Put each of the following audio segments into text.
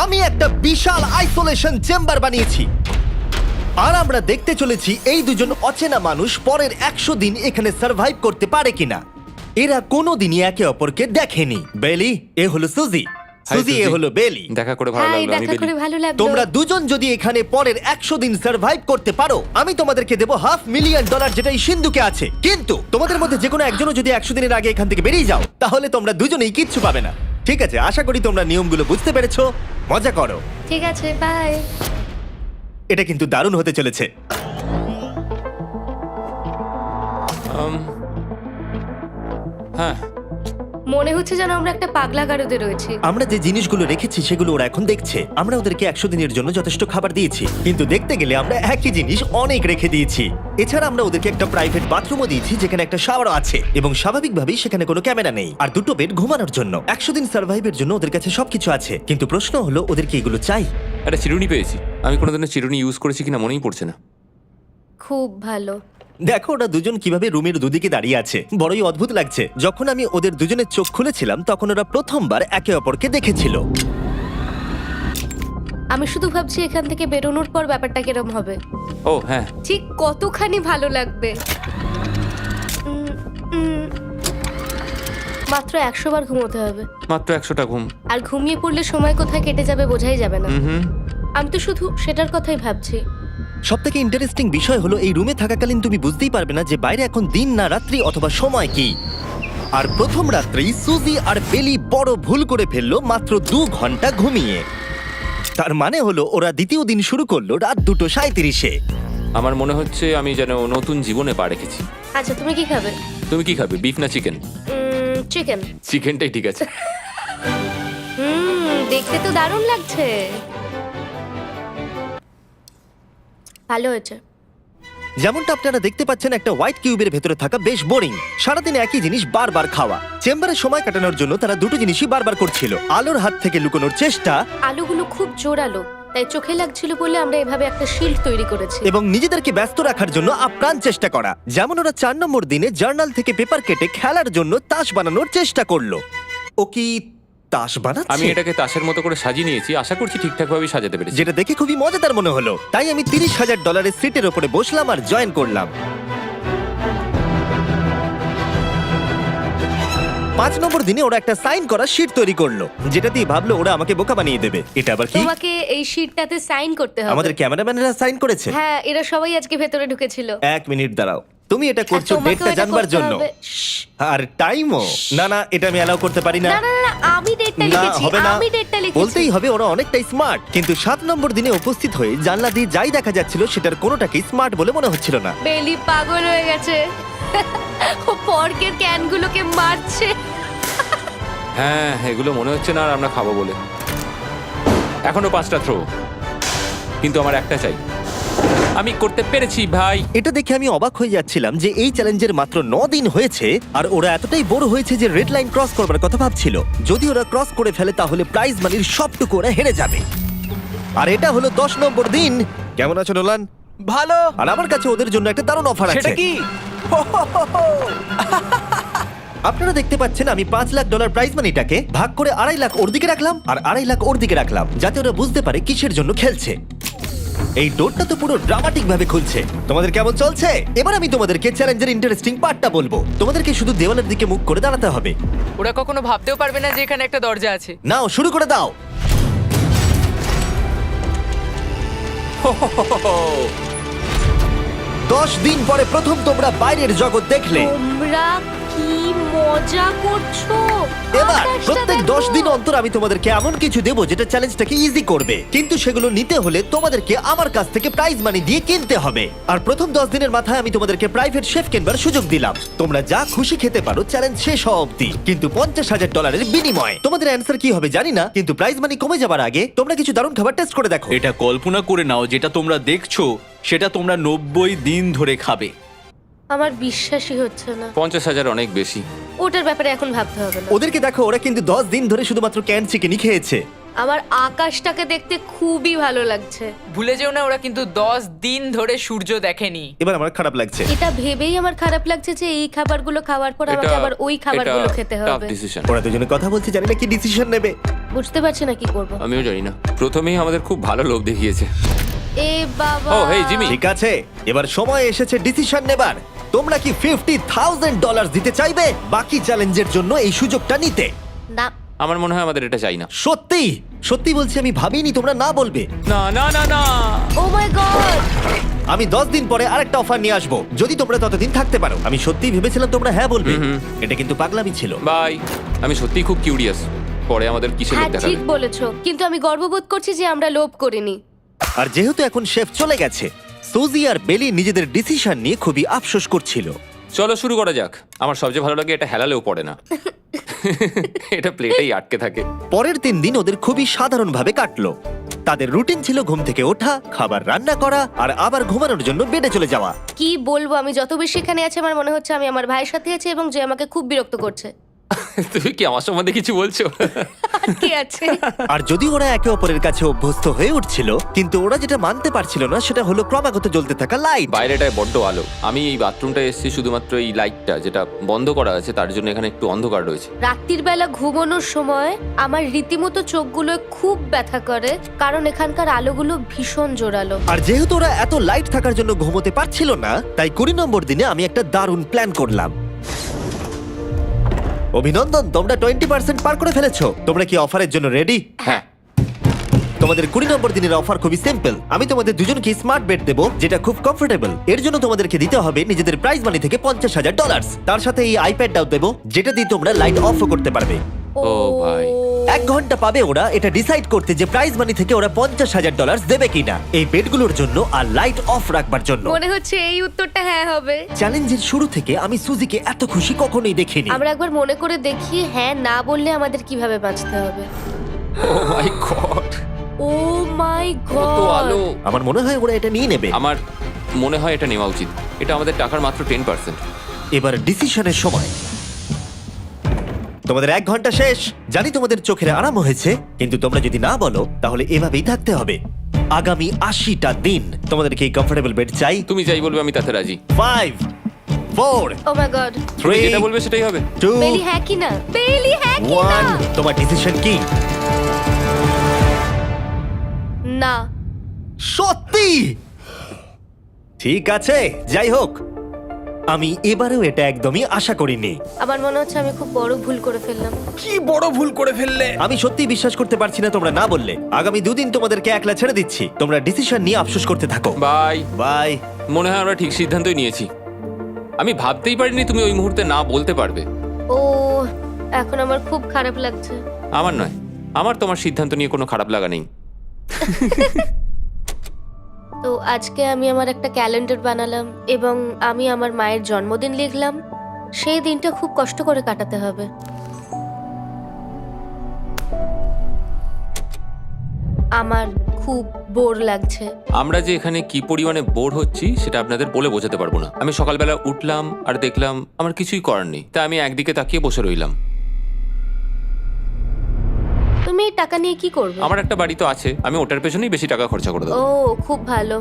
আমি একটা বিশাল isolation chamber বানিয়েছি আর আমরা দেখতে চলেছি এই দুজন অচেনা মানুষ পরের 100 দিন এখানে সার্ভাইভ করতে পারে কিনা। এরা কোনোদিনই একে অপরকে দেখেনি। বেলি, এ হলো সুজি। সুজি, এ হলো বেলি। দেখা করে ভালো হাই, লাগলো। আমি দেখা করে বেলি। ভালো লাগলো। তোমরা দুজন যদি এখানে পরের 100 দিন সার্ভাইভ করতে পারো, আমি তোমাদেরকে দেবো $500,000, যেটা এই সিন্ধুকে আছে। কিন্তু তোমাদের মধ্যে যে কোনো একজনও যদি 100 দিনের আগে এখান থেকে বেরিয়ে যাও, তাহলে তোমরা দুজনেই কিচ্ছু পাবে না। ঠিক আছে, আশা করি তোমরা নিয়মগুলো বুঝতে পেরেছো। মজা করো। ঠিক আছে, বাই। এটা কিন্তু দারুণ হতে চলেছে। হ্যাঁ, মনে হচ্ছে যেন আমরা একটা পাগলা গারদে রয়েছি। আমরা যে জিনিসগুলো রেখেছি সেগুলো ওরা এখন দেখছে। আমরা ওদেরকে 100 দিনের জন্য যথেষ্ট খাবার দিয়েছি, কিন্তু দেখতে গেলে আমরা একই জিনিস অনেক রেখে দিয়েছি। এছাড়া আমরা ওদেরকে একটা প্রাইভেট বাথরুমও দিয়েছি, যেখানে একটা শাওয়ারও আছে, এবং স্বাভাবিকভাবেই সেখানে কোনো ক্যামেরা নেই, আর দুটো বেড ঘুমানোর জন্য। 100 দিন সার্ভাইভের জন্য ওদের কাছে সবকিছু আছে, কিন্তু প্রশ্ন হলো ওদেরকে এগুলো চাই। একটা চিরুনি পেয়েছি। আমি কোনোদিনও চিরুনি ইউজ করেছি কিনা মনেই পড়ছে না। খুব ভালো। দেখো ওরা দুজন কিভাবে রুমের দুদিকে দাঁড়িয়ে আছে, বড়ই অদ্ভুত লাগছে। যখন আমি ওদের দুজনের চোখ খুলেছিলাম, তখন ওরা প্রথমবার একে অপরকে দেখেছিল। আমি শুধু ভাবছি এখান থেকে বেরোনোর পর ব্যাপারটা কিরম হবে। ও হ্যাঁ, ঠিক কতখানি ভালো লাগবে। মাত্র 100 বার ঘুমোতে হবে, মাত্র 100টা ঘুম। আর ঘুমিয়ে পড়লে সময় কোথায় কেটে যাবে বোঝাই যাবে না। হুম। আমি তো শুধু সেটার কথাই ভাবছি। সবথেকে ইন্টারেস্টিং বিষয় হলো এই রুমে থাকাকালীন তুমি বুঝতেই পারবে না যে বাইরে এখন দিন না রাত্রি অথবা সময় কি। আর প্রথম রাত্রেই সুজি আর বেলি বড় ভুল করে ফেললো মাত্র 2 ঘন্টা ঘুমিয়ে। তার মানে হলো ওরা দ্বিতীয় দিন শুরু করলো রাত 2:37-এ। আমার মনে হচ্ছে আমি যেন নতুন জীবনে পা রেখেছি। আচ্ছা, তুমি কি খাবে? তুমি কি খাবে, বিফ না চিকেন? চিকেন। চিকেনটাই ঠিক আছে। দেখতে তো দারুণ লাগছে। ভালো হয়েছে। যেমনটা আপনারা দেখতে পাচ্ছেন, একটা হোয়াইট কিউবের ভেতরে থাকা বেশ বোরিং। সারাদিন একই জিনিস বারবার খাওয়া। চেম্বারে সময় কাটানোর জন্য তারা দুটো জিনিসই বারবার করছিল: আলোর হাত থেকে লুকোনোর চেষ্টা, আলুগুলো খুব জোরালো, তাই চোখে লাগছিল বলে আমরা এভাবে একটা শিল্ড তৈরি করেছি। এবং নিজেদেরকে ব্যস্ত রাখার জন্য আপ্রাণ চেষ্টা করা। যেমন ওরা 4 নম্বর দিনে জার্নাল থেকে পেপার কেটে খেলার জন্য তাস বানানোর চেষ্টা করলো। ও কি তাস বানাচ্ছে? আমি এটাকে তাসের মতো করে সাজিয়ে নিয়েছি, আশা করছি ঠিকঠাক ভাবে সাজাতে পেরেছি। যেটা দেখে খুবই মজাদার মনে হলো, তাই আমি $30,000 সিটের উপরে বসলাম আর জয়েন করলাম। 5 নম্বর দিনে ওরা একটা সাইন করা শিট তৈরি করলো, যেটা দিয়ে ভাবলো ওরা আমাকে বোকা বানিয়ে দেবে। এটা আবার কি? তোমাকে এই শিটটাতে সাইন করতে হবে। আমাদের ক্যামেরাম্যানেরা সাইন করেছে। হ্যাঁ, এরা সবাই আজকে ভেতরে ঢুকেছিল। 1 মিনিট দাঁড়াও, তুমি এটা করছো আর তোমাকেও ডেটটা এটা জানবার করতে জন্য। হবে। শ্শ্। আর টাইমও না, না এটা আমি অ্যালাউ করতে পারি না। না না না, আমি ডেটটা না, লিখেছি। হবে না। আমি ডেটটা লিখেছি। বলতেই হবে ওরা অনেকটাই স্মার্ট, কিন্তু 7 নম্বর দিনে উপস্থিত হয়ে জানলা দিয়ে যাই দেখা যাচ্ছিল সেটার কোনোটাকেই স্মার্ট বলে মনে হচ্ছিল না। বেলি পাগল হয়ে গেছে। ও পর্কের ক্যানগুলোকে মারছে। হ্যাঁ, এগুলো মনে হচ্ছে না আর আমরা খাবো বলে। এখনো 5টা থ্রো, কিন্তু আমার একটা চাই। আমি করতে পেরেছি ভাই। এটা দেখে আমি অবাক হয়ে যাচ্ছিলাম যে এই চ্যালেঞ্জের মাত্র 9 দিন হয়েছে আর ওরা এতটাই বড় হয়েছে যে রেড লাইন ক্রস করবার কথা ভাবছিল। যদি ওরা ক্রস করে ফেলে তাহলে প্রাইজ মানির সবটুকু ওরা হেরে যাবে। আর এটা হলো 10 নম্বর দিন। কেমন আছো নোলান? ভালো। আর আমার কাছে ওদের জন্য একটা দারুণ অফার আছে। সেটা কি? আপনারা দেখতে পাচ্ছেন আমি $5 লাখ প্রাইজ মানিটাকে ভাগ করে 2.5 লাখ ওর দিকে রাখলাম আর 2.5 লাখ ওর দিকে রাখলাম, যাতে ওরা বুঝতে পারে কিসের জন্য খেলছে। এই ডোরটা তো পুরো ড্রামাটিক ভাবে খুলছে। তোমাদের কেমন চলছে? এবার আমি তোমাদেরকে চ্যালেঞ্জের ইন্টারেস্টিং পার্টটা বলবো। তোমাদেরকে শুধু দেওয়ালের দিকে মুখ করে দাঁড়াতে হবে। ওরা কখনো ভাবতেও পারবে না যে এখানে একটা দরজা আছে। নাও শুরু করে দাও। দশ দিন পরে প্রথম তোমরা বাইরের জগৎ দেখলে। তোমরা কি মজা করছো? এবার আকাশটা প্রত্যেক দেখো। 10 দিন অন্তর আমি তোমাদেরকে এমন কিছু দেবো যেটা চ্যালেঞ্জটাকে ইজি করবে, কিন্তু সেগুলো নিতে হলে তোমাদেরকে আমার কাছ থেকে প্রাইজ মানি দিয়ে কিনতে হবে। আর প্রথম 10 দিনের মাথায় আমি তোমাদেরকে প্রাইভেট শেফ কেনবার সুযোগ দিলাম। তোমরা যা খুশি খেতে পারো চ্যালেঞ্জ শেষ হওয়া অব্দি, কিন্তু $50,000 বিনিময়ে। তোমাদের অ্যান্সার কি হবে জানি না, কিন্তু প্রাইজ মানি কমে যাবার আগে তোমরা কিছু দারুণ খাবার টেস্ট করে দেখো। এটা কল্পনা করে নাও, যেটা তোমরা দেখছো সেটা তোমরা 90 দিন ধরে খাবে। আমার বিশ্বাসই হচ্ছে না। 50,000 অনেক বেশি। ওটার ব্যাপারে এখন ভাবতে হবে না। ওদেরকে দেখো, ওরা কিন্তু 10 দিন ধরে শুধুমাত্র ক্যান চিকেনই খেয়েছে। আমার আকাশটাকে দেখতে খুবই ভালো লাগছে। ভুলে যেও না ওরা কিন্তু 10 দিন ধরে সূর্য দেখেনি। এবার আমার খারাপ লাগছে। এটা ভেবেই আমার খারাপ লাগছে যে এই খাবারগুলো খাওয়ার পর আমাকে আবার ওই খাবারগুলো খেতে হবে। ডিসিশন। ওরা দুজনে কথা বলছে, জানি না কি ডিসিশন নেবে। বুঝতে পারছি না কি করব। আমিও জানি না। প্রথমেই আমাদের খুব ভালো লোভ দেখিয়েছে। এ বাবা। ও হেই জিমি। ঠিক আছে, এবার সময় এসেছে ডিসিশন নেবার। তোমরা কি $50,000 দিতে চাইবে বাকি চ্যালেঞ্জের জন্য এই সুযোগটা নিতে? না। আমার মনে হয় আমাদের এটা চাই না। সত্যি সত্যি বলছি, আমি ভাবিনি তোমরা না বলবে। না না না না। ও মাই গড। আমি 10 দিন পরে আরেকটা অফার নিয়ে আসবো, যদি তোমরা ততদিন থাকতে পারো। আমি সত্যি ভেবেছিলাম তোমরা হ্যাঁ বলবে। এটা কিন্তু পাগলামি ছিল। বাই। আমি সত্যিই খুব কিউরিয়াস, পরে আমাদের কিসের হ্যাঁ লোভ দেখাবে। ঠিক বলেছো, কিন্তু আমি গর্ববোধ করছি যে আমরা লোভ করিনি। আর যেহেতু এখন শেফ চলে গেছে, সুজি আর বেলি নিজেদের ডিসিশন নিয়ে খুবই আফসোস করছিল। চলো শুরু করা যাক। আমার সবচেয়ে ভালো লাগে এটা হেলালেও পড়ে না। এটা প্লেটেই আটকে থাকে। পরের 3 দিন ওদের খুবই সাধারণভাবে কাটলো। তাদের রুটিন ছিল ঘুম থেকে ওঠা, খাবার রান্না করা আর আবার ঘুমানোর জন্য বেডে চলে যাওয়া। কি বলবো, আমি যত বেশি এখানে আছি আমার মনে হচ্ছে আমি আমার ভাইয়ের সাথে আছি এবং যে আমাকে খুব বিরক্ত করছে। তুমি কি আমার সম্বন্ধে কিছু বলছো? কি আছে? আর যদি ওরা একে অপরের কাছে অভ্যস্ত হয়ে উঠছিল, কিন্তু ওরা যেটা মানতে পারছিল না সেটা হলো ক্রমাগত জ্বলতে থাকা লাইট। বাইরেটায় বড্ড আলো। আমি এই বাথরুমটায় এসেছি শুধুমাত্র এই লাইটটা যেটা বন্ধ করা আছে তার জন্য এখানে একটু অন্ধকার রয়েছে। রাত্রির বেলা ঘুমানোর সময় আমার রীতিমতো চোখগুলো খুব ব্যথা করে, কারণ এখানকার আলোগুলো ভীষণ জোরালো। আর যেহেতু ওরা এত লাইট থাকার জন্য ঘুমোতে পারছিল না, তাই 20 নম্বর দিনে আমি একটা দারুণ প্ল্যান করলাম। অভিনন্দন, তোমরা 20% পার করে ফেলেছো। তোমরা কি অফারের জন্য রেডি? হ্যাঁ। তোমাদের 20 নম্বর দিনের অফার খুবই সিম্পল। আমি তোমাদের দুজনকে স্মার্ট বেড দেবো, যেটা খুব কমফোর্টেবল। এর জন্য তোমাদেরকে দিতে হবে নিজেদের প্রাইজ মানি থেকে $50,000। তার সাথে এই আইপ্যাডটাও দেবো, যেটা দিয়ে তোমরা লাইট অফও করতে পারবে। ও ভাই। 1 ঘন্টা পাবে ওরা এটা ডিসাইড করতে যে প্রাইজ মানি থেকে ওরা $50,000 দেবে কিনা এই বেডগুলোর জন্য আর লাইট অফ রাখবার জন্য। মনে হচ্ছে এই উত্তরটা হ্যাঁ হবে। চ্যালেঞ্জের শুরু থেকে আমি সুজিকে এত খুশি কখনোই দেখিনি। আমরা একবার মনে করে দেখি হ্যাঁ না বললে আমাদের কিভাবে বাঁচতে হবে। ও মাই গড। ও মাই কত আলো। গড। আমার মনে হয় ওরা এটা নিয়ে নেবে। আমার মনে হয় এটা নেওয়া উচিত। এটা আমাদের টাকার মাত্র 10%। এবার ডিসিশনের সময়। তোমাদের 1 ঘন্টা শেষ। জানি তোমাদের চোখের আরাম হয়েছে, কিন্তু তোমরা যদি না বলো তাহলে এভাবেই থাকতে হবে আগামী 80টা দিন। তোমাদেরকে এই কমফোর্টেবল বেড চাই। তুমি যাই বলবে আমি তাতে রাজি। 5 4 ও মাই গড। তুমি 3 যেটা বলবে সেটাই হবে। 2 বেলি হ্যাঁ কি না? বেলি হ্যাঁ কি না? 1 তোমার ডিসিশন কি? না। সত্যি? ঠিক আছে, যাই হোক, আমি এবারেও এটা একদমই আশা করিনি। আমার মনে হচ্ছে আমি খুব বড় ভুল করে ফেললাম। কি বড় ভুল করে ফেললে। আমি সত্যি বিশ্বাস করতে পারছি না তোমরা না বললে। আগামী 2 দিন তোমাদেরকে একলা ছেড়ে দিচ্ছি। তোমরা ডিসিশন নিয়ে আফসোস করতে থাকো। বাই। বাই। মনে হয় আমরা ঠিক সিদ্ধান্তই নিয়েছি। আমি ভাবতেই পারিনি তুমি ওই মুহূর্তে না বলতে পারবে। ও এখন আমার খুব খারাপ লাগছে। আমার নয়, আমার তোমার সিদ্ধান্ত নিয়ে কোনো খারাপ লাগা নেই। তো আজকে আমি আমার একটা ক্যালেন্ডার বানালাম এবং আমি আমার মায়ের জন্মদিন লিখলাম। সেই দিনটা খুব কষ্ট করে কাটাতে হবে। আমার খুব বোর লাগছে। আমরা যে এখানে কি পরিমাণে বোর হচ্ছি সেটা আপনাদের বলে বোঝাতে পারবো না। আমি সকালবেলা উঠলাম আর দেখলাম আমার কিছুই করার নেই, তাই আমি একদিকে তাকিয়ে বসে রইলাম। তুমি এই টাকা নিয়ে কি করবে? আমার একটা বাড়ি তো আছে, আমি ওটার পেছনেই বেশি টাকা খরচা করে দেবো। ও খুব ভালো।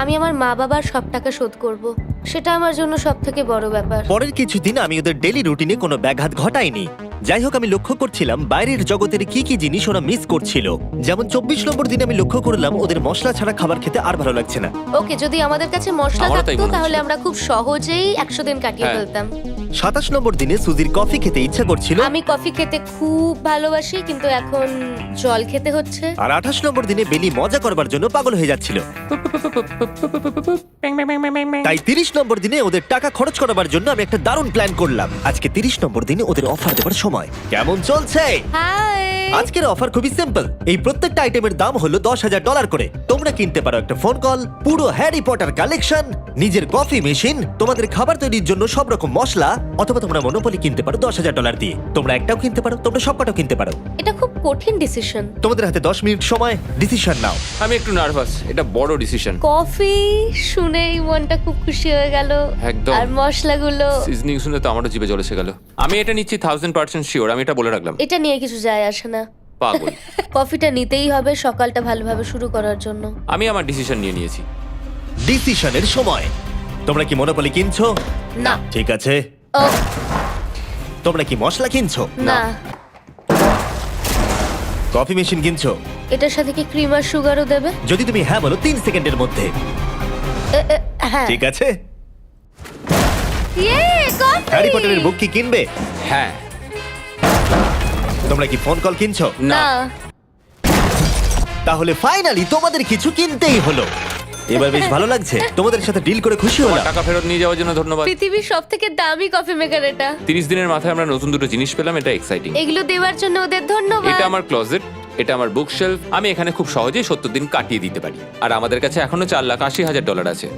আমি আমার মা বাবার সব টাকা শোধ করব। সেটা আমার জন্য সব থেকে বড় ব্যাপার। পরের কিছুদিন আমি ওদের ডেলি রুটিনে কোনো ব্যাঘাত ঘটাইনি। যাই হোক, আমি লক্ষ্য করছিলাম বাইরের জগতের কি কি জিনিস ওরা মিস করছিল। যেমন 24 নম্বর দিনে আমি লক্ষ্য করলাম ওদের মশলা ছাড়া খাবার খেতে আর ভালো লাগছে না। ওকে, যদি আমাদের কাছে মশলা আমারও তাই থাকতো মনে তাহলে হচ্ছে। আমরা খুব সহজেই 100 দিন কাটিয়ে হ্যাঁ। ফেলতাম। 27 নম্বর দিনে সুজির কফি খেতে ইচ্ছা করছিল। আমি কফি খেতে খুব ভালোবাসি, কিন্তু এখন জল খেতে হচ্ছে। আর 28 নম্বর দিনে বেলি মজা করবার জন্য পাগল হয়ে যাচ্ছিল। তাই 30 নম্বর দিনে ওদের টাকা খরচ করাবার জন্য আমি একটা দারুণ প্ল্যান করলাম। আজকে 30 নম্বর দিনে ওদের অফার দেবার সময়। কেমন চলছে? হাই। আজকের অফার খুবই সিম্পল। এই প্রত্যেকটা আইটেমের দাম হলো $10,000 করে। তোমরা কিনতে পারো একটা ফোন কল, পুরো হ্যারি পটার কালেকশন, নিজের কফি মেশিন, তোমাদের খাবার তৈরির জন্য সব রকম মশলা, অথবা তোমরা মনোপলি কিনতে পারো $10,000 দিয়ে। তোমরা একটাও কিনতে পারো, তোমরা সবকটাও কিনতে পারো। এটা খুব কঠিন ডিসিশন। তোমাদের হাতে 10 মিনিট সময়, ডিসিশন নাও। আমি একটু নার্ভাস, এটা বড় ডিসিশন। কফি শুনেই মনটা খুব খুশি হয়ে গেল। একদম। আর মশলাগুলো, সিজনিং শুনে তো আমারও জিভে জল এসে গেল। আমি এটা নিচ্ছি 1000% শিওর, আমি এটা বলে রাখলাম। এটা নিয়ে কিছু যায় আসে না। পাগল। কফিটা নিতেই হবে সকালটা ভালোভাবে শুরু করার জন্য। আমি আমার ডিসিশন নিয়ে নিয়েছি। ডিসিশনের সময়। তোমরা কি মনোপলি কিনছো? না। ঠিক আছে। ও তোমরা কি মশলা কিনছো? না, কফি মেশিন কিনছো? এটার সাথে কি ক্রিম আর সুগারও দেবে? যদি তুমি হ্যাঁ বলো 3 সেকেন্ডের মধ্যে। হ্যাঁ। ঠিক আছে। ইয়ে, কফি! হ্যারি পটারের বুক কি কিনবে? হ্যাঁ। তোমরা কি ফোন কল কিনছো? না। তাহলে ফাইনালি তোমাদের কিছু কিনতেই হলো। এবার বেশ ভালো লাগছে। তোমাদের সাথে ডিল করে খুশি তোমার হলাম। টাকা ফেরত নিয়ে যাওয়ার জন্য ধন্যবাদ। পৃথিবীর সবথেকে দামি কফি মেকার এটা। 30 দিনের মাথায় আমরা নতুন দুটো জিনিস পেলাম, এটা এক্সাইটিং। এগুলো দেওয়ার জন্য ওদের ধন্যবাদ। এটা আমার ক্লোজেট, এটা আমার বুক শেলফ। আমি এখানে খুব সহজেই 70 দিন কাটিয়ে দিতে পারি। আর আমাদের কাছে এখনো $4,80,000 আছে।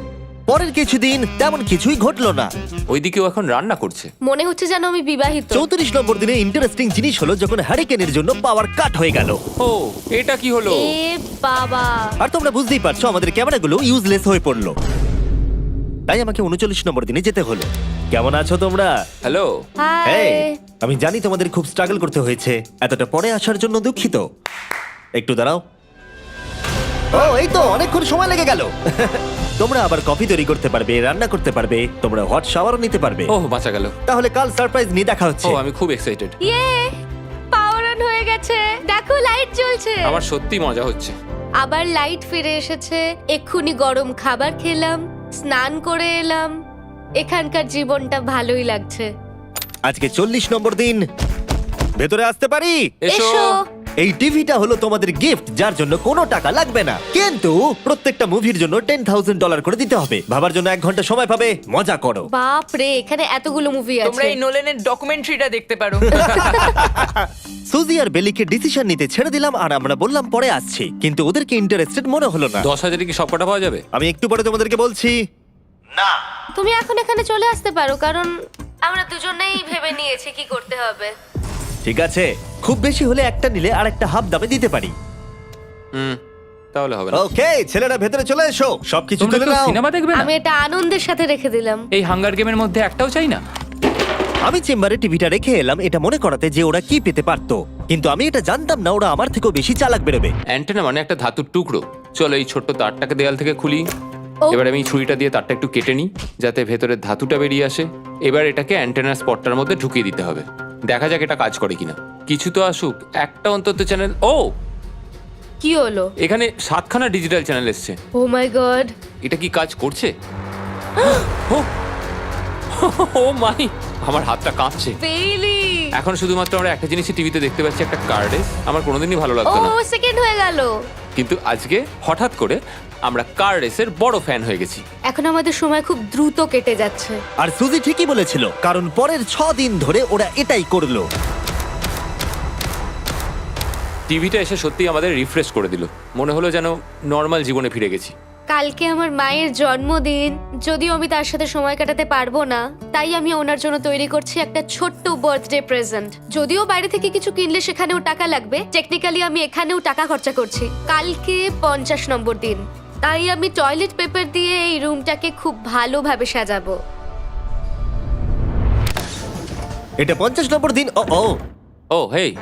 পরের কিছুদিন তেমন কিছুই ঘটলো না। ওইদিকেও এখন রান্না করছে। মনে হচ্ছে যেন আমি বিবাহিত। 34 নম্বর দিনে ইন্টারেস্টিং জিনিস হলো যখন হ্যারিকেনের জন্য পাওয়ার কাট হয়ে গেল। ও, এটা কি হলো? এ বাবা! আর তোমরা বুঝতেই পারছো আমাদের ক্যামেরাগুলো ইউজলেস হয়ে পড়লো। তাই আমাকে 39 নম্বর দিনে যেতে হলো। কেমন আছো তোমরা? হ্যালো। হাই। হেই, আমি জানি তোমাদের খুব স্ট্রাগল করতে হয়েছে। এতটা পরে আসার জন্য দুঃখিত। একটু দাঁড়াও। ও, এই তো অনেকক্ষণ সময় লেগে গেল। তোমরা আবার কফি তৈরি করতে পারবে, রান্না করতে পারবে, তোমরা হট শাওয়ারও নিতে পারবে। ও, বাঁচা গেল। তাহলে কাল সারপ্রাইজ নিয়ে দেখা ও, হচ্ছে। আমি খুব এক্সাইটেড। ইয়ে! পাওয়ার অন হয়ে গেছে। দেখো লাইট জ্বলছে। আমার সত্যি মজা হচ্ছে। আবার লাইট ফিরে এসেছে। এক্ষুনি গরম খাবার খেলাম, স্নান করে এলাম। এখানকার জীবনটা ভালোই লাগছে। আজকে 40 নম্বর দিন। ভেতরে আসতে পারি? এসো। এসো। এই টিভিটা হলো তোমাদের গিফট, যার জন্য কোনো টাকা লাগবে না, কিন্তু প্রত্যেকটা মুভির জন্য $10,000 করে দিতে হবে। ভাবার জন্য 1 ঘন্টা সময় পাবে। মজা করো। বাপ রে, এখানে এতগুলো মুভি তোমরা আছে। এই নোলেনের ডকুমেন্টারিটা দেখতে পারো। সুজি আর বেলিকে ডিসিশন নিতে ছেড়ে দিলাম আর আমরা বললাম পরে আসছি, কিন্তু ওদেরকে ইন্টারেস্টেড মনে হলো না। 10,000 কি সবকটা পাওয়া যাবে? আমি একটু পরে তোমাদেরকে বলছি। না, তুমি এখন এখানে চলে আসতে পারো, কারণ আমরা দুজনেই ভেবে নিয়েছি কি করতে হবে। ঠিক আছে, খুব বেশি হলে একটা নিলে আর একটা হাফ দামে দিতে পারি। তাহলে হবে না। ওকে, ছেলেরা ভেতরে চলে এসো, সবকিছু তোমরা তুলে কেউ নাও। সিনেমা দেখবে না? আমি এটা আনন্দের সাথে রেখে দিলাম। এই হাঙ্গার গেমের মধ্যে একটাও চাই না। আমি চেম্বারে টিভিটা রেখে এলাম এটা মনে করাতে যে ওরা কি পেতে পারতো, কিন্তু আমি এটা জানতাম না ওরা আমার থেকেও বেশি চালাক বেরোবে। অ্যান্টেনা মানে একটা ধাতুর টুকরো। চলো এই ছোট্ট তারটাকে দেয়াল থেকে খুলি। ও। এবার আমি ছুরিটা দিয়ে তারটা একটু কেটে নিই যাতে ভেতরের ধাতুটা বেরিয়ে আসে। এবার এটাকে অ্যান্টেনার স্পটটার মধ্যে ঢুকিয়ে দিতে হবে। দেখা যাক এটা কাজ করে কিনা। কিছু তো আসুক, একটা অন্তত চ্যানেল। ও, কি হলো? এখানে 7খানা ডিজিটাল চ্যানেল এসছে। ও মাই গড! এটা কি কাজ করছে? ও, ও মাই, আমার হাতটা কাঁপছে। বেইলি! এখন শুধুমাত্র আমরা একটা জিনিসই টিভিতে দেখতে পাচ্ছি, একটা কার্ডে। আমার কোনোদিনই ভালো ও লাগতো না, সেকেন্ড হয়ে গেল। কিন্তু আজকে হঠাৎ করে আমরা কার রেসের বড় ফ্যান হয়ে গেছি। এখন আমাদের সময় খুব দ্রুত কেটে যাচ্ছে। আর সুজি ঠিকই বলেছিল, কারণ পরের 6 দিন ধরে ওরা এটাই করলো। টিভিটা এসে সত্যি আমাদের রিফ্রেশ করে দিল। মনে হলো যেন নর্মাল জীবনে ফিরে গেছি। কালকে আমার মায়ের জন্মদিন, যদিও আমি তার সাথে সময় কাটাতে পারবো না, তাই আমি ওনার জন্য তৈরি করছি একটা ছোট্ট বার্থডে প্রেজেন্ট। যদিও বাইরে থেকে কিছু কিনলে সেখানেও টাকা লাগবে, টেকনিক্যালি আমি এখানেও টাকা খরচা করছি। কালকে 50 নম্বর দিন, তাই আমি টয়লেট পেপার দিয়ে এই রুমটাকে খুব ভালোভাবে সাজাবো। এটা 50 নম্বর দিন। ও ও, ও হেই,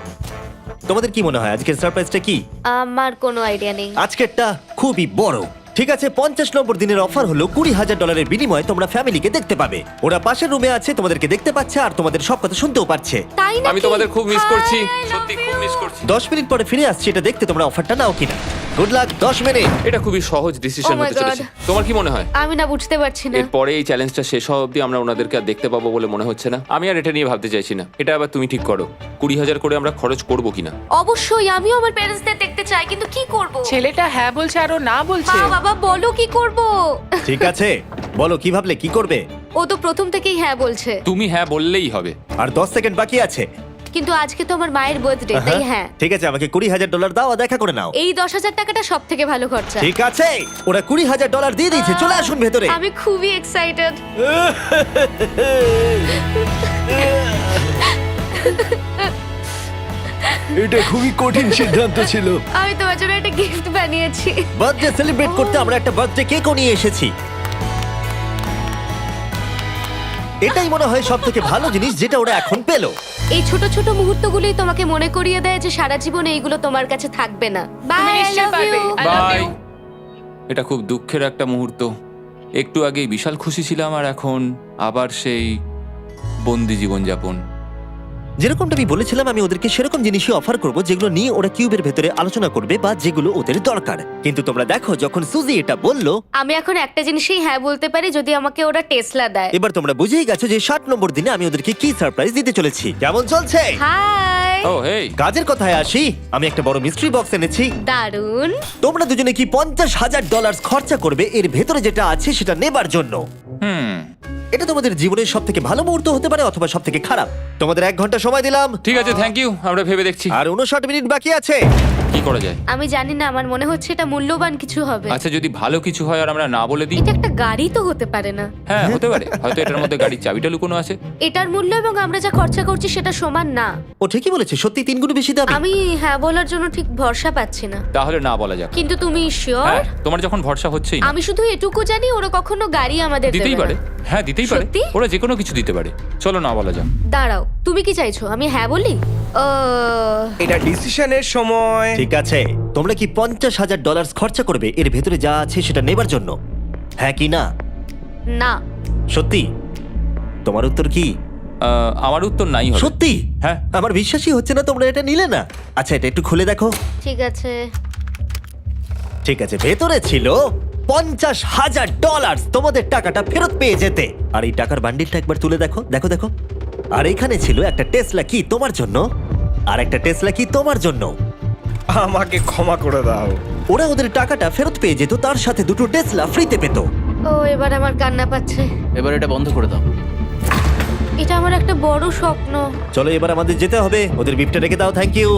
তোমাদের কি মনে হয় আজকের সারপ্রাইজটা কি? আমার কোনো আইডিয়া নেই। আজকেরটা খুবই বড়। ঠিক আছে, 50 নম্বর দিনের অফার হলো $20,000 বিনিময়ে তোমরা ফ্যামিলিকে দেখতে পাবে। ওরা পাশের রুমে আছে, তোমাদেরকে দেখতে পাচ্ছে আর তোমাদের সব কথা শুনতেও পাচ্ছে। তাই না? আমি তোমাদের খুব মিস করছি, সত্যি খুব মিস করছি। 10 মিনিট পরে ফিরে আসছি এটা দেখতে তোমরা অফারটা নাও কিনা। Good luck. 10 মিনিট। এটা খুবই সহজ ডিসিশন Oh my হতে চলেছে। God. তোমার কি মনে হয়? আমি না বুঝতে পারছি না। এরপরে এই চ্যালেঞ্জটা শেষ হওয়া অবধি আমরা ওনাদেরকে আর দেখতে পাবো বলে মনে হচ্ছে না। আমি আর এটা নিয়ে ভাবতে চাইছি না। এটা আবার তুমি ঠিক করো, 20,000 করে আমরা খরচ করবো কিনা। অবশ্যই আমিও আমার প্যারেন্টসদের দেখতে চাই, কিন্তু কি করব? ছেলেটা হ্যাঁ বলছে আর ও না বলছে। মা বাবা বলো কি করব? ঠিক আছে, বলো কি ভাবলে, কি করবে? ও তো প্রথম থেকেই হ্যাঁ বলছে। তুমি হ্যাঁ বললেই হবে। আর 10 সেকেন্ড বাকি আছে। কিন্তু আজকে তো আমার মায়ের বার্থডে, তাই হ্যাঁ। ঠিক আছে, আমাকে $20,000 দাও আর দেখা করে নাও। এই 10,000 টাকাটা সব থেকে ভালো খরচা। ঠিক আছে, ওরা $20,000 দিয়ে দিয়েছে। চলে আসুন ভেতরে। আমি খুবই এক্সাইটেড। এটা খুবই কঠিন সিদ্ধান্ত ছিল। আমি তোমার জন্য একটা গিফট বানিয়েছি। বার্থডে সেলিব্রেট করতে আমরা একটা বার্থডে কেকও নিয়ে এসেছি। এটাই মনে হয় সব থেকে ভালো জিনিস যেটা ওরা এখন পেলো। এই ছোট ছোট মুহূর্তগুলোই তোমাকে মনে করিয়ে দেয় যে সারা জীবন এইগুলো তোমার কাছে থাকবে না। তুমি বাই, আই নিশ্চয়ই লাভ পারবে। You. I love bye. you. এটা খুব দুঃখের একটা মুহূর্ত। একটু আগেই বিশাল খুশি ছিলাম আর এখন আবার সেই বন্দি জীবনযাপন। যেরকমটা আমি বলেছিলাম, আমি ওদেরকে সেরকম জিনিসই অফার করব যেগুলো নিয়ে ওরা কিউবের ভেতরে আলোচনা করবে বা যেগুলো ওদের দরকার। কিন্তু তোমরা দেখো, যখন সুজি এটা বললো, আমি এখন একটা জিনিসই হ্যাঁ বলতে পারি, যদি আমাকে ওরা টেসলা দেয়। এবার তোমরা বুঝেই গেছো যে 60 নম্বর দিনে আমি ওদেরকে কি সারপ্রাইজ দিতে চলেছি। কেমন চলছে? হাই, ও হেই, কাজের কথায় আসি, আমি একটা বড় মিস্ট্রি বক্স এনেছি। দারুন। তোমরা দুজনে কি $50,000 খরচা করবে এর ভেতরে যেটা আছে সেটা নেবার জন্য? এটা তোমাদের জীবনের সব থেকে ভালো মুহূর্ত হতে পারে অথবা সব থেকে খারাপ। তোমাদের 1 ঘন্টা সময় দিলাম ঠিক আছে, থ্যাংক ইউ। আমরা ভেবে দেখছি আর 59 মিনিট বাকি আছে। কি করা যায়। আমি জানি না, আমার মনে হচ্ছে এটা মূল্যবান কিছু হবে। আচ্ছা, যদি ভালো কিছু হয় আর আমরা না বলে দিই? এটা একটা গাড়ি তো হতে পারে না। হ্যাঁ, হতে পারে। হয়তো এটার মধ্যে গাড়ির চাবিটা লুকোনো আছে। এটার মূল্য এবং আমরা যা খরচা করছি সেটা সমান না। ও ঠিকই বলেছে, সত্যি 3 গুণ বেশি দামি। আমি হ্যাঁ বলার জন্য ঠিক ভরসা পাচ্ছি না। তাহলে না বলা যাক। কিন্তু তুমি শিওর? হ্যাঁ, তোমার যখন ভরসা হচ্ছেই না। আমি শুধু এটুকু জানি, ওরা কখনো গাড়ি আমাদের দিতেই দেবে পারে। না। হ্যাঁ, দিতেই পারে। সত্যি? ওরা যে কোনো কিছু দিতে পারে। চলো না বলা যাক। দাঁড়াও, তুমি কি চাইছো আমি হ্যাঁ বলি? এটা ডিসিশনের সময়। ঠিক আছে, তোমরা কি $50,000 খরচা করবে এর ভেতরে যা আছে সেটা নেবার জন্য? হ্যাঁ কি না? না। সত্যি? তোমার উত্তর কি? আমার উত্তর নাই হবে। সত্যি? হ্যাঁ। আমার বিশ্বাসই হচ্ছে না তোমরা এটা নিলে না। আচ্ছা, এটা একটু খুলে দেখো। ঠিক আছে। ঠিক আছে, ভেতরে ছিল $50,000। তোমাদের টাকাটা ফেরত পেয়ে যেতে। আর এই টাকার বান্ডিলটা একবার তুলে দেখো, দেখো দেখো। আর এখানে ছিল একটা টেসলা কি তোমার জন্য, আর একটা টেসলা কি তোমার জন্য। আমাকে ক্ষমা করে দাও। ওরা ওদের টাকাটা ফেরত পেয়ে যেত, তার সাথে 2টো টেসলা ফ্রিতে পেত। ও, এবার আমার কান্না পাচ্ছে। এবার এটা বন্ধ করে দাও। এটা আমার একটা বড় স্বপ্ন। চলো এবার আমাদের যেতে হবে। ওদের বিপটা রেখে দাও। Thank you.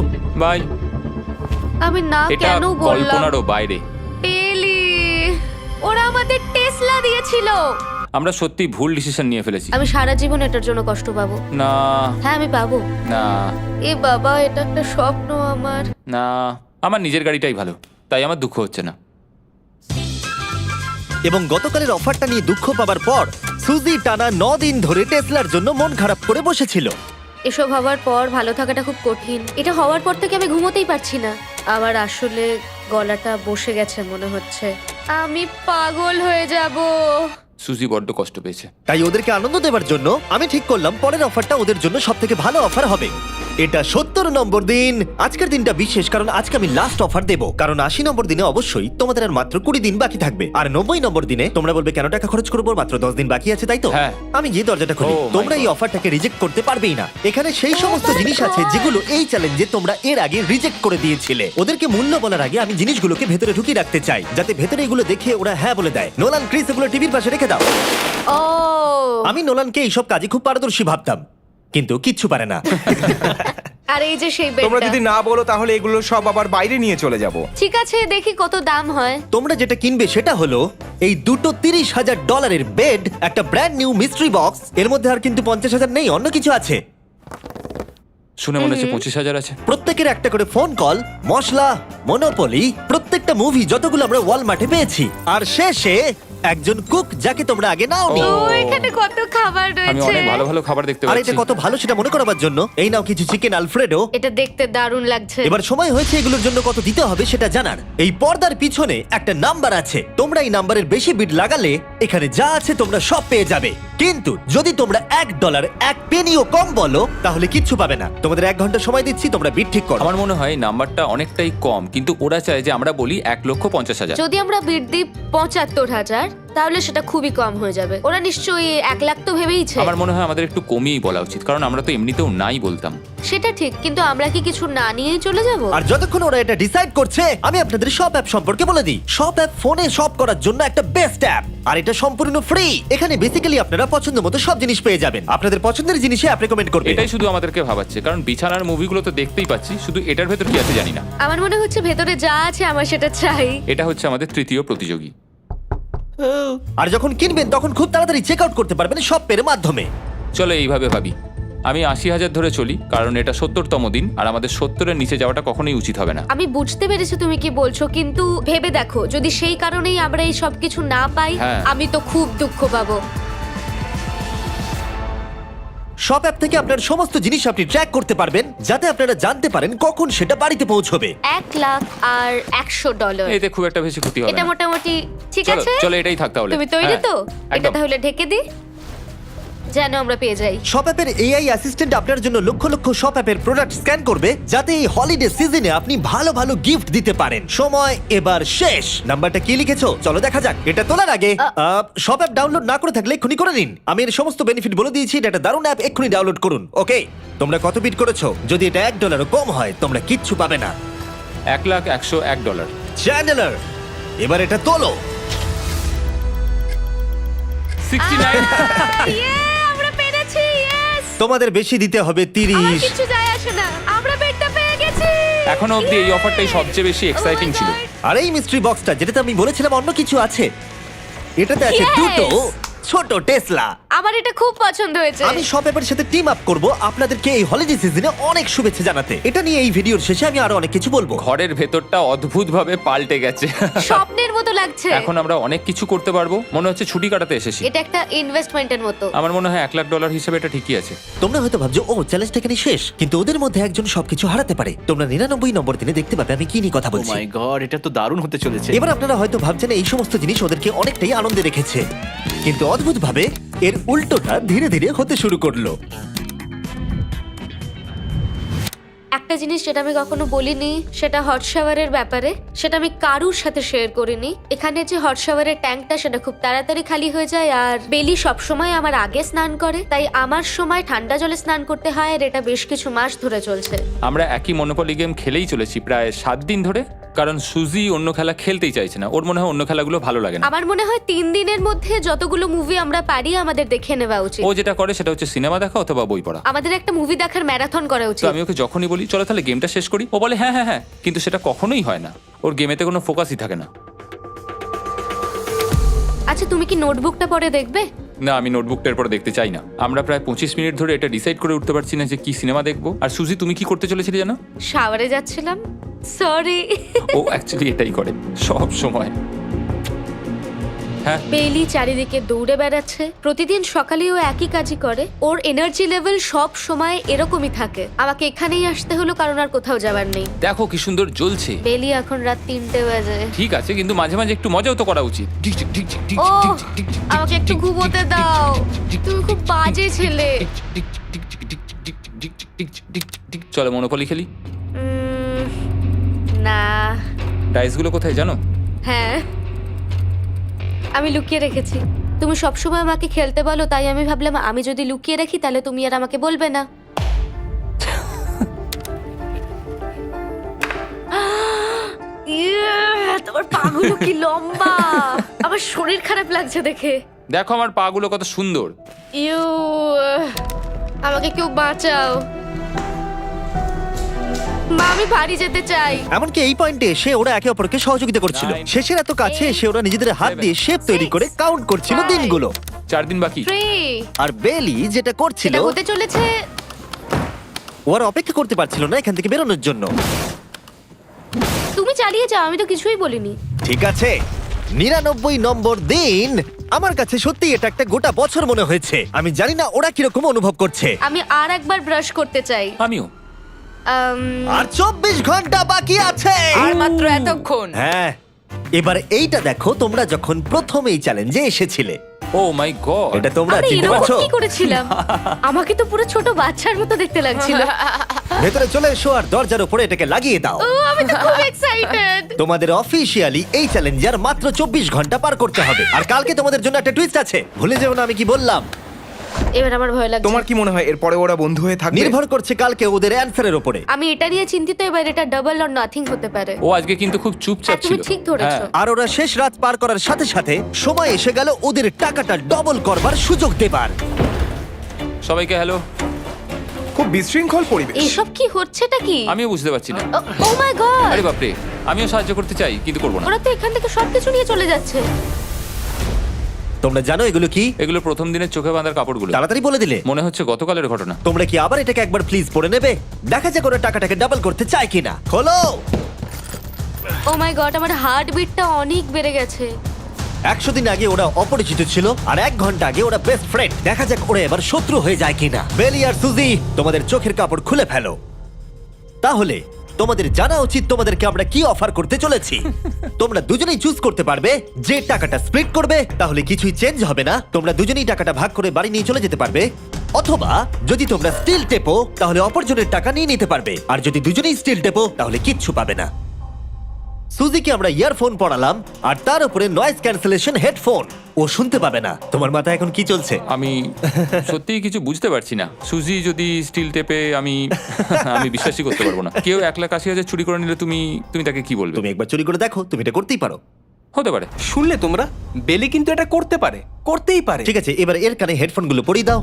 বাই। আমি না এটা কেন বললাম? কল্পনারও বাইরে। টেলি, ওরা আমাদের টেসলা দিয়েছিল। আমরা সত্যি ভুল ডিসিশন নিয়ে ফেলেছি। আমি সারা জীবন এটার জন্য কষ্ট পাবো। না হ্যাঁ, আমি পাবো। না এ বাবা, এটা একটা স্বপ্ন আমার। না, আমার নিজের গাড়িটাই ভালো, তাই আমার দুঃখ হচ্ছে না। এবং গতকালের অফারটা নিয়ে দুঃখ পাবার পর সুজি টানা 9 দিন ধরে টেসলার জন্য মন খারাপ করে বসেছিল। এসব হওয়ার পর ভালো থাকাটা খুব কঠিন। এটা হওয়ার পর থেকে আমি ঘুমোতেই পারছি না। আমার আসলে গলাটা বসে গেছে মনে হচ্ছে। আমি পাগল হয়ে যাব। সুজি বড্ড কষ্ট পেয়েছে। তাই ওদেরকে আনন্দ দেওয়ার জন্য আমি ঠিক করলাম পরের অফারটা ওদের জন্য সব থেকে ভালো অফার হবে। এটা 70 নম্বর দিন। আজকের দিনটা বিশেষ কারণ আজকে আমি লাস্ট অফার দেব। কারণ 80 নম্বর দিনে অবশ্যই তোমাদের আর মাত্র 20 দিন বাকি থাকবে। আর 90 নম্বর দিনে তোমরা বলবে কেন টাকা খরচ করবো, মাত্র 10 দিন বাকি আছে, তাই তো? হ্যাঁ। আমি গিয়ে দরজাটা খুলি। Oh my তোমরা এই God. অফারটাকে রিজেক্ট করতে পারবেই না। এখানে সেই সমস্ত জিনিস আছে যেগুলো এই চ্যালেঞ্জে তোমরা এর আগে রিজেক্ট করে দিয়েছিলে। ওদেরকে মূল্য বলার আগে আমি জিনিসগুলোকে ভেতরে ঢুকিয়ে রাখতে চাই, যাতে ভেতরে এগুলো দেখে ওরা হ্যাঁ বলে দেয়। নোলান, ক্রিস, এগুলো টিভির পাশে রেখে দাও। ও, আমি নোলানকে এইসব কাজে খুব পারদর্শী ভাবতাম, কিন্তু কিচ্ছু পারে না। আর এই যে সেই তোমরা বেডটা। যদি না বলো তাহলে এগুলো সব আবার বাইরে নিয়ে চলে যাব। ঠিক আছে, দেখি কত দাম হয়। তোমরা যেটা কিনবে সেটা হলো এই দুটো $30,000 বেড, একটা ব্র্যান্ড নিউ মিস্ট্রি বক্স। এর মধ্যে আর কিন্তু 50,000 নেই, অন্য কিছু আছে। শুনে মনে হচ্ছে 25,000 আছে। প্রত্যেকের একটা করে ফোন কল, মশলা, মনোপলি, প্রত্যেকটা মুভি যতগুলো আমরা ওয়ালমার্টে পেয়েছি, আর শেষে একজন কুক যাকে তোমরা আগে নাওনি। ও। ও, এখানে কত খাবার আমি রয়েছে। অনেক ভালো ভালো খাবার দেখতে আর পাচ্ছি। এটা কত ভালো সেটা মনে করাবার জন্য এই নাও কিছু চিকেন আলফ্রেডো। এটা দেখতে দারুণ লাগছে। এবার সময় হয়েছে এগুলোর জন্য কত দিতে হবে সেটা জানার। এই পর্দার পিছনে একটা নাম্বার আছে। তোমরা এই নাম্বারের বেশি বিড লাগালে এখানে যা আছে তোমরা সব পেয়ে যাবে। কিন্তু যদি তোমরা $1 1 পেনিও কম বলো তাহলে কিচ্ছু পাবে না। তোমাদের 1 ঘন্টা সময় দিচ্ছি, তোমরা বিড ঠিক করো। আমার মনে হয় এই নাম্বারটা অনেকটাই কম, কিন্তু ওরা চায় যে আমরা বলি 1,50,000। যদি আমরা বিড দিই 75,000, তাহলে সেটা খুবই কম হয়ে যাবে। ওরা নিশ্চয়ই 1 লাখ তো ভেবেইছে। আমার মনে হয় আমাদের একটু কমিয়েই বলা উচিত, কারণ আমরা তো এমনিতেও নাই বলতাম। সেটা ঠিক, কিন্তু আমরা কি কিছু না নিয়েই চলে যাব? আর যতক্ষণ ওরা এটা ডিসাইড করছে আমি আপনাদের শপ অ্যাপ সম্পর্কে বলে দিই। শপ অ্যাপ ফোনে শপ করার জন্য একটা বেস্ট অ্যাপ, আর এটা সম্পূর্ণ ফ্রি। এখানে বেসিক্যালি আপনারা পছন্দ মতো সব জিনিস পেয়ে যাবেন। আপনাদের পছন্দের জিনিসে অ্যাপ রেকমেন্ড করবে। এটাই শুধু আমাদেরকে ভাবাচ্ছে, কারণ বিছানার মুভিগুলো তো দেখতেই পাচ্ছি, শুধু এটার ভেতর কি আছে জানি না। আমার মনে হচ্ছে ভেতরে যা আছে আমার সেটা চাই। এটা হচ্ছে আমাদের তৃতীয় প্রতিযোগী। আর যখন কিনবেন তখন খুব তাড়াতাড়ি চেক আউট করতে পারবেন শপ পের মাধ্যমে। চলো এইভাবে ভাবি। আমি 80,000 ধরে চলি, কারণ এটা 70তম দিন, আর আমাদের 70-এর নিচে যাওয়াটা কখনোই উচিত হবে না। আমি বুঝতে পেরেছি তুমি কি বলছো, কিন্তু ভেবে দেখো যদি সেই কারণেই আমরা এই সব কিছু না পাই, হ্যাঁ। আমি তো খুব দুঃখ পাবো। শপ অ্যাপ থেকে আপনার সমস্ত জিনিস আপনি ট্র্যাক করতে পারবেন, যাতে আপনারা জানতে পারেন কখন সেটা বাড়িতে পৌঁছবে। $1,00,000 এতে খুব একটা বেশি ক্ষতি হবে এটা না। মোটামুটি ঠিক চলো আছে। চলো এটাই থাক তাহলে। তুমি তৈরি হ্যাঁ, তো? এটা একদম। তাহলে ঢেকে দি, যেন আমরা পেয়ে যাই। শপ অ্যাপের এআই অ্যাসিস্ট্যান্ট আপনার জন্য লক্ষ লক্ষ শপ অ্যাপের প্রোডাক্ট স্ক্যান করবে, যাতে এই হলিডে সিজনে আপনি ভালো ভালো গিফট দিতে পারেন। সময় এবার শেষ। নাম্বারটা কি লিখেছো চলো দেখা যাক। এটা তোলার আগে শপ অ্যাপ ডাউনলোড না করে থাকলে এক্ষুনি করে নিন। আমি এর সমস্ত বেনিফিট বলে দিয়েছি। এটা একটা দারুণ অ্যাপ, এক্ষুনি ডাউনলোড করুন। ওকে, তোমরা কত বিট করেছো? যদি এটা $1 কম হয় তোমরা কিচ্ছু পাবে না। $1,101 চ্যান্ডেলার, এবার এটা তোলো। 69 আমরা পেরেছি, ইয়েস! তোমাদের বেশি দিতে হবে আমার 30। কিছু যায় আসে না, আমরা বেডটা পেয়ে গেছি। এখনো অবধি এই অফারটাই সবচেয়ে বেশি এক্সাইটিং ছিল। আর এই মিস্ট্রি বক্সটা, যেটাতে আমি বলেছিলাম অন্য কিছু আছে, এটাতে আছে Yes! দুটো ছোট টেসলা। আমার এটা খুব পছন্দ হয়েছে। আমি শপ অ্যাপের সাথে টিম আপ করব আপনাদেরকে এই হলিডে সিজনে অনেক শুভেচ্ছা জানাতে। এটা নিয়ে এই ভিডিওর শেষে আমি আরো অনেক কিছু বলবো। ঘরের ভেতরটা অদ্ভুতভাবে পাল্টে গেছে। স্বপ্নের মতো লাগছে। এখন আমরা অনেক কিছু করতে পারবো, মনে হচ্ছে ছুটি কাটাতে এসেছি। এটা একটা ইনভেস্টমেন্টের মতো। আমার মনে হয় $1,00,000 হিসেবে এটা ঠিকই আছে। তোমরা হয়তো ভাবছো ও চ্যালেঞ্জটা এখানে শেষ, কিন্তু ওদের মধ্যে একজন সবকিছু হারাতে পারে। তোমরা 99 নম্বর দিনে দেখতে পাবে আমি কি নিয়ে কথা ও বলছি। মাই গড, এটা তো দারুণ হতে চলেছে। এবার আপনারা হয়তো ভাবছেন এই সমস্ত জিনিস ওদেরকে অনেকটাই আনন্দে রেখেছে, কিন্তু অদ্ভুতভাবে এর উল্টোটা ধীরে ধীরে হতে শুরু করলো। একটা জিনিস যেটা আমি কখনো বলিনি, সেটা হট শাওয়ারের ব্যাপারে। সেটা আমি কারুর সাথে শেয়ার করিনি। এখানে যে হট শাওয়ারের ট্যাঙ্কটা, সেটা খুব তাড়াতাড়ি খালি হয়ে যায়। আর বেলি সবসময় আমার আগে স্নান করে, তাই আমার সময় ঠান্ডা জলে স্নান করতে হয়। আর এটা বেশ কিছু মাস ধরে চলছে। আমরা একই মনোপলি গেম খেলেই চলেছি প্রায় 7 দিন ধরে, কারণ সুজি অন্য খেলা খেলতেই চাইছে না। ওর মনে হয় অন্য খেলাগুলো ভালো লাগে না। আমার মনে হয় 3 দিনের মধ্যে যতগুলো মুভি আমরা পারি আমাদের দেখে নেওয়া উচিত। ও যেটা করে সেটা হচ্ছে সিনেমা দেখা অথবা বই পড়া। আমাদের একটা মুভি দেখার ম্যারাথন করা তো উচিত। আমি ওকে যখনই বলি চলো তাহলে গেমটা শেষ করি, ও বলে হ্যাঁ হ্যাঁ হ্যাঁ, কিন্তু সেটা কখনোই হয় না। ওর গেমেতে কোনো ফোকাসই থাকে না। আচ্ছা, তুমি কি নোটবুকটা পরে দেখবে? না, আমি নোটবুকটার পর দেখতে চাই না। আমরা প্রায় 25 মিনিট ধরে এটা ডিসাইড করে উঠতে পারছি না যে কি সিনেমা দেখবো। আর সুজি, তুমি কি করতে চলেছিলে জানো? শাওয়ারে যাচ্ছিলাম। সরি। ও অ্যাকচুয়ালি এটাই করে সব সময়। হ্যাঁ, বেলি চারিদিকে দৌড়ে বেড়াচ্ছে। প্রতিদিন সকালে ও একই কাজই করে। ওর এনার্জি লেভেল সব সময় এরকমই থাকে। আমাকে এখানেই আসতে হলো, কারণ আর কোথাও যাবার নেই। দেখো কি সুন্দর জ্বলছে। বেলি এখন রাত 3টে বাজে। ঠিক আছে, কিন্তু মাঝে মাঝে একটু মজাও তো করা উচিত। ও, আমাকে একটু ঘুমোতে দাও। তুমি খুব বাজে ছেলে। চলো মনোপলি খেলি। না। ডাইসগুলো কোথায় জানো? হ্যাঁ, আমি লুকিয়ে রেখেছি। তুমি সবসময় আমাকে খেলতে বলো, তাই আমি ভাবলাম আমি যদি লুকিয়ে রাখি তাহলে তুমি আর আমাকে বলবে না। তোমার পাগুলো কি লম্বা! আমার শরীর খারাপ লাগছে দেখে। দেখো আমার পাগুলো কত সুন্দর। ইউ, আমাকে কেউ বাঁচাও। মা, আমি বাড়ি যেতে চাই। এমনকি এই পয়েন্টে এসে ওরা একে অপরকে সহযোগিতা করছিল। 9, শেষের এত কাছে এসে ওরা নিজেদের হাত দিয়ে শেপ তৈরি করে কাউন্ট করছিল 5, দিনগুলো। 4 দিন বাকি। 3। আর বেলি যেটা করছিল, এটা হতে চলেছে। ওরা অপেক্ষা করতে পারছিল না এখান থেকে বেরোনোর জন্য। তুমি চালিয়ে যাও, আমি তো কিছুই বলিনি। ঠিক আছে, 99 নম্বর দিন। আমার কাছে সত্যি এটা একটা গোটা বছর মনে হয়েছে। আমি জানি না ওরা কিরকম অনুভব করছে। আমি আর একবার ব্রাশ করতে চাই। আমিও। আর 24 ঘন্টা বাকি আছে। আর মাত্র এতক্ষণ। হ্যাঁ, এবার এইটা দেখো, তোমরা যখন প্রথম এই চ্যালেঞ্জে এসেছিলে, ও মাই গড। এটা তোমরা আরে, চিনতে এরকম পারছো? কি করেছিলাম? আমাকে তো পুরো ছোট বাচ্চার মতো দেখতে লাগছিল। ভেতরে চলে এসো আর দরজার উপরে এটাকে লাগিয়ে দাও। ও, আমি তো খুব এক্সাইটেড। তোমাদের অফিসিয়ালি এই চ্যালেঞ্জে আর মাত্র 24 ঘন্টা পার করতে হবে। আর কালকে তোমাদের জন্য একটা টুইস্ট আছে, ভুলে যেও না আমি কি বললাম। এবার আমার ভয় লাগছে। তোমার কি মনে হয় এরপরে ওরা বন্ধু হয়ে থাকবে? নির্ভর করছে কালকে ওদের অ্যানসারের উপরে। আমি এটা নিয়ে চিন্তিত। এবার এটা ডাবল অর নাথিং হতে পারে। ও আজকে কিন্তু খুব চুপচাপ হ্যাঁ, তুমি ছিল। ঠিক ধরেছো। হ্যাঁ। আর ওরা শেষ রাত পার করার সাথে সাথে সময় এসে গেল ওদের টাকাটা ডবল করবার সুযোগ দেবার। সবাইকে হ্যালো। খুব বিশৃঙ্খল পরিবেশ। এসব কি হচ্ছেটা কি? আমিও বুঝতে পারছি না। ও মাই গড! আরে বাপরে, আমিও সাহায্য করতে চাই কিন্তু করবো না। ওরা তো এখান থেকে সবকিছু নিয়ে চলে যাচ্ছে। তোমরা জানো এগুলো কি? এগুলো প্রথম দিনের চোখে বাঁধার কাপড়গুলো। তাড়াতাড়ি বলে দিলে। মনে হচ্ছে গতকালের ঘটনা। তোমরা কি আবার এটাকে একবার প্লিজ পড়ে নেবে? দেখা যাক ওরা টাকাটাকে ডাবল করতে চায় কিনা। খোলো। ও মাই গড, আমার হার্ট বিটটা অনেক বেড়ে গেছে। 100 দিন আগে ওরা অপরিচিত ছিল আর 1 ঘন্টা আগে ওরা বেস্ট ফ্রেন্ড। দেখা যাক ওরা এবার শত্রু হয়ে যায় কিনা। বেলি আর সুজি, তোমাদের চোখের কাপড় খুলে ফেলো। তাহলে তোমাদের জানা উচিত তোমাদেরকে আমরা কি অফার করতে চলেছি। তোমরা দুজনেই চুজ করতে পারবে যে টাকাটা স্প্লিট করবে, তাহলে কিছুই চেঞ্জ হবে না। তোমরা দুজনেই টাকাটা ভাগ করে বাড়ি নিয়ে চলে যেতে পারবে। অথবা যদি তোমরা স্টিল টেপো তাহলে অপরজনের টাকা নিয়ে নিতে পারবে, আর যদি দুজনেই স্টিল টেপো তাহলে কিচ্ছু পাবে না। সুজিকে আমরা ইয়ারফোন পড়ালাম আর তার উপরে নয়েজ ক্যান্সেলেশন হেডফোন। ও শুনতে পাবে না। তোমার মাথায় এখন কি চলছে? আমি সত্যিই কিছু বুঝতে পারছি না। সুজি যদি স্টিল টেপে আমি বিশ্বাসই করতে পারবো না। কেউ 1,80,000 চুরি করে নিলে তুমি তাকে কি বলবে? তুমি একবার চুরি করে দেখো, তুমি এটা করতেই পারো। হতে পারে। শুনলে তোমরা, বেলি কিন্তু এটা করতে পারে, করতেই পারে। ঠিক আছে, এবার এর কানে হেডফোনগুলো পরিয়ে দাও।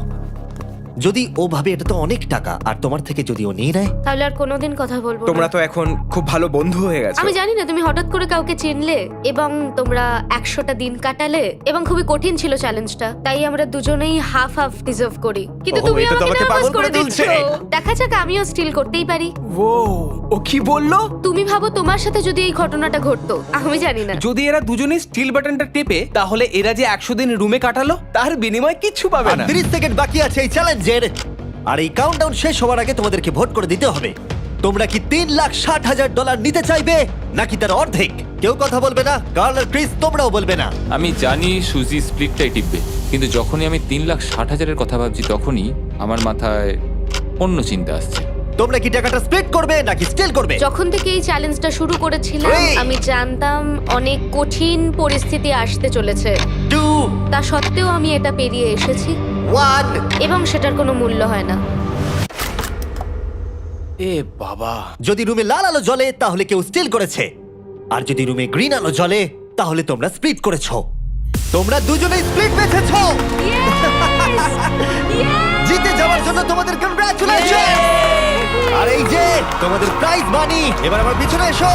যদি ও ভাবে এটা তো অনেক টাকা, আর তোমার থেকে যদি ও নিয়ে নেয়, তাহলে আর কোনোদিন কথা বলবো তোমরা না। তো এখন খুব ভালো বন্ধু হয়ে গেছো। আমি জানি না তুমি হঠাৎ করে কাউকে চিনলে এবং তোমরা 100টা দিন কাটালে এবং খুবই কঠিন ছিল চ্যালেঞ্জটা, তাই আমরা দুজনেই হাফ হাফ ডিজার্ভ করি। কিন্তু ওহো, তুমি এটা তো আমাকে আমাকে নার্ভাস পাগল করে করে দিচ্ছ। তুলছে। দেখা যাক, আমিও স্টিল করতেই পারি। ও কি বললো? তুমি ভাবো তোমার সাথে যদি এই ঘটনাটা ঘটতো, আমি জানি না। যদি এরা দুজনেই স্টিল বাটনটা টেপে, তাহলে এরা যে 100 দিন রুমে কাটালো তার বিনিময়ে কিচ্ছু পাবে আর না। 30 সেকেন্ড বাকি আছে এই চ্যালেঞ্জের। আর এই কাউন্টডাউন শেষ হওয়ার আগে তোমাদেরকে ভোট করে দিতে হবে। তোমরা কি $3,60,000 নিতে চাইবে নাকি তার অর্ধেক? কেউ কথা বলবে না। কার্ল আর ক্রিস, তোমরাও বলবে না। আমি জানি সুজি স্প্লিটটাই টিপবে, কিন্তু যখনই আমি 3,60,000-এর কথা ভাবছি তখনই আমার মাথায় অন্য চিন্তা আসছে। তোমরা কি টাকাটা স্প্লিট করবে নাকি স্টিল করবে? যখন থেকে এই চ্যালেঞ্জটা শুরু করেছিলাম Three. আমি জানতাম অনেক কঠিন পরিস্থিতি আসতে চলেছে। 2, তা সত্ত্বেও আমি এটা পেরিয়ে এসেছি 1। এবং সেটার কোনো মূল্য হয় না। এ বাবা, যদি রুমে লাল আলো জ্বলে তাহলে কেউ স্টিল করেছে, আর যদি রুমে গ্রিন আলো জ্বলে তাহলে তোমরা স্প্লিট করেছো। তোমরা দুজনেই স্প্লিট বেঁচেছো। জিতে যাওয়ার জন্য তোমাদের কংগ্রাচুলেশন। আর এই যে তোমাদের প্রাইজ মানি। এবার আমার পিছনে এসো।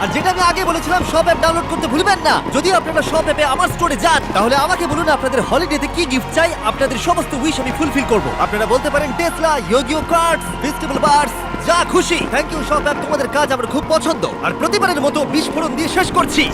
আর যেটা আমি আগে বলেছিলাম, সব অ্যাপ ডাউনলোড করতে ভুলবেন না। যদি আপনারা সব অ্যাপে আমার স্টোরে যান, তাহলে আমাকে বলুন আপনাদের হলিডেতে কি গিফট চাই। আপনাদের সমস্ত উইশ আমি ফুলফিল করব। আপনারা বলতে পারেন টেসলা, ইয়োগিও কার্ডস, ফেস্টিভ্যাল বার্স, যা খুশি। থ্যাংক ইউ সব অ্যাপ, তোমাদের কাজ আমার খুব পছন্দ। আর প্রতিবারের মতো বিস্ফোরণ দিয়ে শেষ করছি।